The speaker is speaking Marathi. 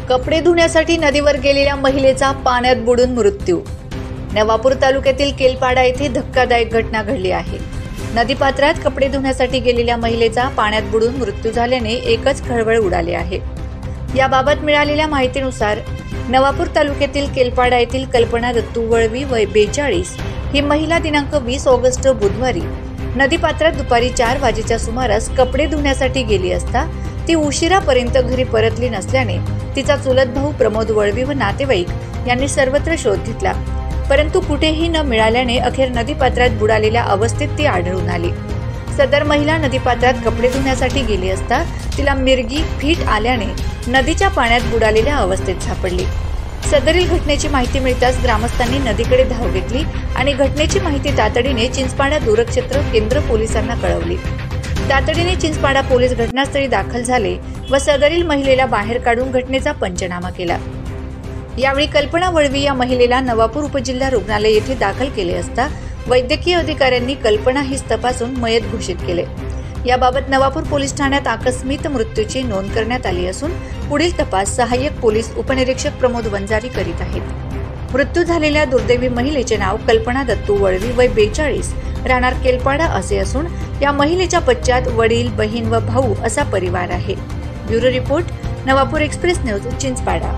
कपडे धुण्यासाठी नदीवर गेलेल्या महिलेचा पाण्यात बुडून मृत्यू। नवापूर तालुक्यातील केलपाडा येथे धक्कादायक घटना घडली आहे। नदीपात्रात कपडे धुण्यासाठी गेलेल्या महिलेचा पाण्यात बुडून मृत्यू झाल्याने एकच खळबळ उडाली आहे। याबाबत मिळालेल्या माहितीनुसार नवापूर तालुक्यातील केलपाडा येथील कल्पना दत्तू वळवी वय 42 ही महिला दिनांक 20 ऑगस्ट बुधवारी नदीपात्रात दुपारी 4 वाजेच्या सुमारास कपडे धुण्यासाठी गेली असता ती उशिरापर्यंत घरी परतली नसल्याने तिचा चुलत भाऊ प्रमोद वळवी व नातेवाईक यांनी सर्वत्र शोध घेतला, परंतु कुठेही न मिळाल्याने अखेर नदीपात्रात बुडालेल्या अवस्थेत ती आढळून आली। सदर महिला नदीपात्रात कपडे धुण्यासाठी गेली असता तिला मिरगी फिट आल्याने नदीच्या पाण्यात बुडालेल्या अवस्थेत सापडली। सदरील घटनेची माहिती मिळताच ग्रामस्थांनी नदीकडे धाव घेतली आणि घटनेची माहिती तातडीने चिंचपाडा दूरक्षेत्र केंद्र पोलिसांना कळवली। तातडीने चिंचपाडा पोलीस घटनास्थळी दाखल झाले व सदरील महिलेला बाहेर काढून घटनेचा पंचनामा केला। यावेळी कल्पना वळवी या महिलेला नवापूर उपजिल्हा रुग्णालय येथे दाखल केले असता वैद्यकीय अधिकाऱ्यांनी कल्पना हिस तपासून मयत घोषित केले। याबाबत नवापूर पोलीस ठाण्यात आकस्मिक मृत्यूची नोंद करण्यात आली असून पुढील तपास सहाय्यक पोलीस उपनिरीक्षक प्रमोद वंजारी करीत आहेत। मृत्यू झालेल्या दुर्दैवी महिलेचे नाव कल्पना दत्तू वळवी वय 42 राहणार केलपाडा असे असून या महिलेच्या पश्चात वडील, बहीण व भाऊ असा परिवार आहे। Bureau report, Navapur express news, Chinchpada.